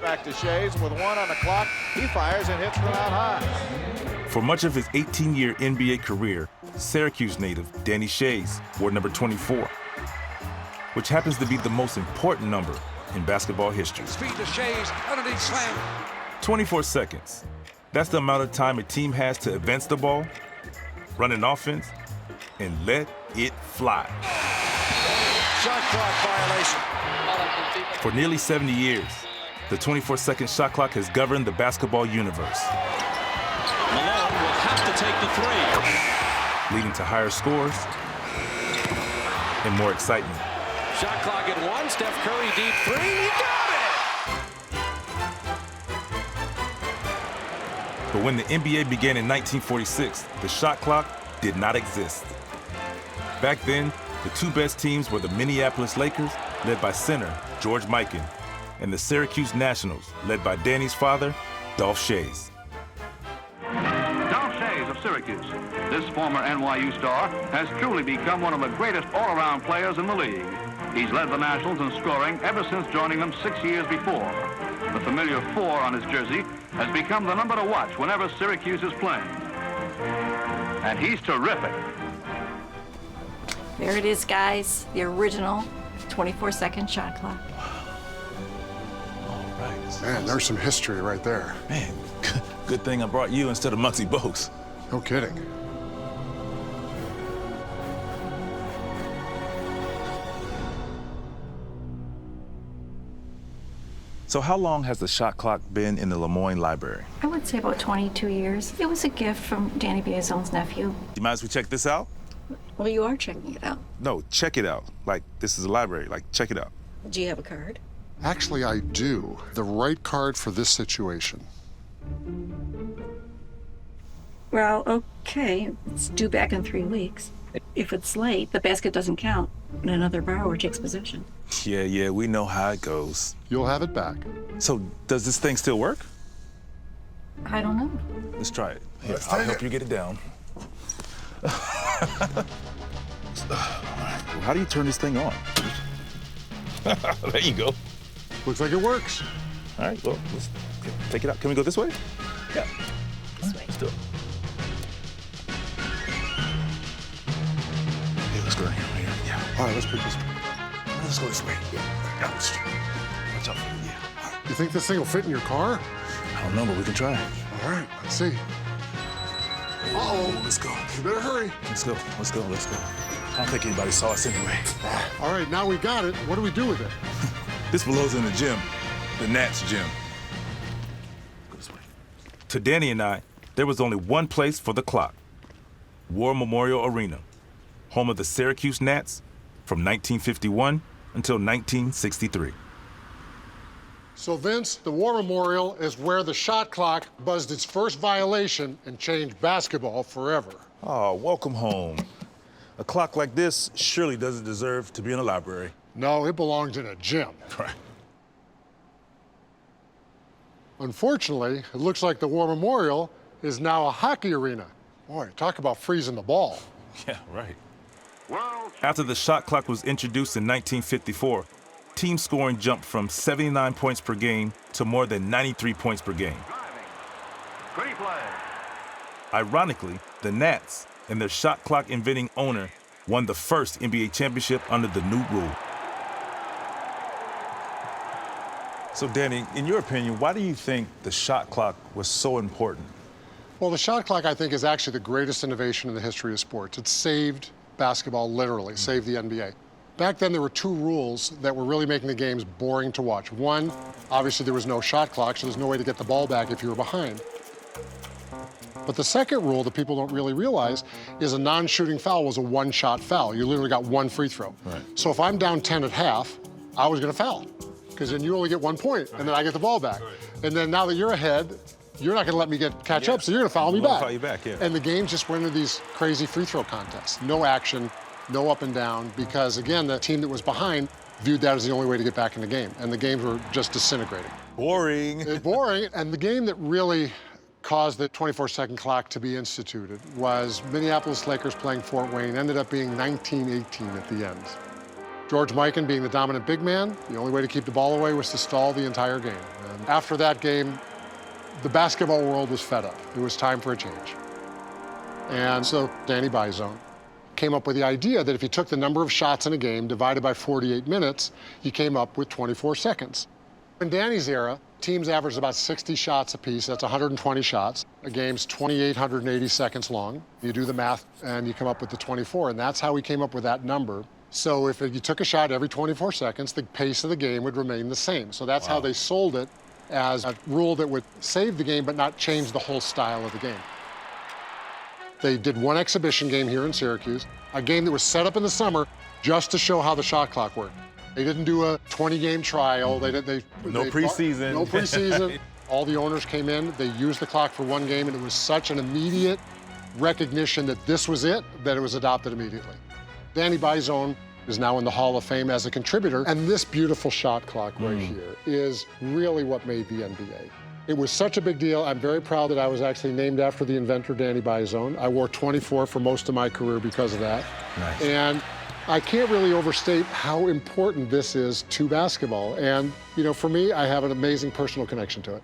Back to Schayes with 1 on the clock. He fires and hits one out high. For much of his 18-year NBA career, Syracuse native Danny Schayes wore number 24, which happens to be the most important number in basketball history. Speed to Schayes, underneath slam. 24 seconds. That's the amount of time a team has to advance the ball, run an offense, and let it fly. Shot clock violation. For nearly 70 years, the 24-second shot clock has governed the basketball universe. Malone will have to take the three. Leading to higher scores and more excitement. Shot clock at 1. Steph Curry deep three. He got it! But when the NBA began in 1946, the shot clock did not exist. Back then, the two best teams were the Minneapolis Lakers, led by center George Mikan, and the Syracuse Nationals, led by Danny's father, Dolph Schayes. Dolph Schayes of Syracuse, this former NYU star, has truly become one of the greatest all-around players in the league. He's led the Nationals in scoring ever since joining them 6 years before. The familiar 4 on his jersey has become the number to watch whenever Syracuse is playing. And he's terrific. There it is, guys. The original 24-second shot clock. All right. Man, there's some history right there. Man, good thing I brought you instead of Muggsy Bogues. No kidding. So how long has the shot clock been in the Lemoyne Library? I would say about 22 years. It was a gift from Danny Schayes' nephew. You mind if we check this out? Well, you are checking it out. No, check it out. Like, this is a library. Like, check it out. Do you have a card? Actually, I do. The right card for this situation. Well, okay. It's due back in 3 weeks. If it's late, the basket doesn't count, and another borrower takes possession. Yeah, we know how it goes. You'll have it back. So, does this thing still work? I don't know. Let's try it. Here, I'll help you get it down. How do you turn this thing on? There you go. Looks like it works. All right, well, let's take it out. Can we go this way? Yeah. This way. Let's do it. Hey, let's go right here. Yeah. All right, let's put this. Let's go this way. Yeah. Watch out for it. Yeah. You think this thing will fit in your car? I don't know, but we can try. All right, let's see. Uh-oh. Let's go. You better hurry. Let's go. I don't think anybody saw us anyway. All right, now we got it. What do we do with it? This belongs in the gym, the Nats gym. Go this way. To Danny and I, there was only one place for the clock. War Memorial Arena, home of the Syracuse Nats from 1951 until 1963. So, Vince, the War Memorial is where the shot clock buzzed its first violation and changed basketball forever. Oh, welcome home. A clock like this surely doesn't deserve to be in a library. No, it belongs in a gym. Right. Unfortunately, it looks like the War Memorial is now a hockey arena. Boy, talk about freezing the ball. Yeah, right. After the shot clock was introduced in 1954, team scoring jumped from 79 points per game to more than 93 points per game. Great play. Ironically, the Nats and their shot clock inventing owner won the first NBA championship under the new rule. So, Danny, in your opinion, why do you think the shot clock was so important? Well, the shot clock, I think, is actually the greatest innovation in the history of sports. It saved basketball, literally, saved the NBA. Back then, there were 2 rules that were really making the games boring to watch. One, obviously, there was no shot clock, so there's no way to get the ball back if you were behind. But the second rule that people don't really realize is a non-shooting foul was a one-shot foul. You literally got 1 free throw. Right. So if I'm down 10 at half, I was going to foul, because then you only get 1 point, and then I get the ball back. Right. And then now that you're ahead, you're not going to let me catch up, so you're going to foul me back. Foul you back, yeah. And the game just went into these crazy free throw contests. No action, no up and down, because, again, the team that was behind viewed that as the only way to get back in the game, and the games were just disintegrating. Boring. It's boring, and the game that really caused the 24-second clock to be instituted was Minneapolis Lakers playing Fort Wayne. Ended up being 19-18 at the end. George Mikan, being the dominant big man, the only way to keep the ball away was to stall the entire game. And after that game, the basketball world was fed up. It was time for a change. And so Danny Schayes came up with the idea that if you took the number of shots in a game divided by 48 minutes, you came up with 24 seconds. In Danny's era, teams averaged about 60 shots apiece. That's 120 shots. A game's 2,880 seconds long. You do the math and you come up with the 24, and that's how we came up with that number. So if you took a shot every 24 seconds, the pace of the game would remain the same. So that's how they sold it, as a rule that would save the game but not change the whole style of the game. They did one exhibition game here in Syracuse, a game that was set up in the summer just to show how the shot clock worked. They didn't do a 20-game trial. No preseason. No preseason. All the owners came in, they used the clock for one game, and it was such an immediate recognition that this was it, that it was adopted immediately. Danny Schayes is now in the Hall of Fame as a contributor, and this beautiful shot clock right here is really what made the NBA. It was such a big deal. I'm very proud that I was actually named after the inventor, Danny Schayes. I wore 24 for most of my career because of that. Nice. And I can't really overstate how important this is to basketball. And, you know, for me, I have an amazing personal connection to it.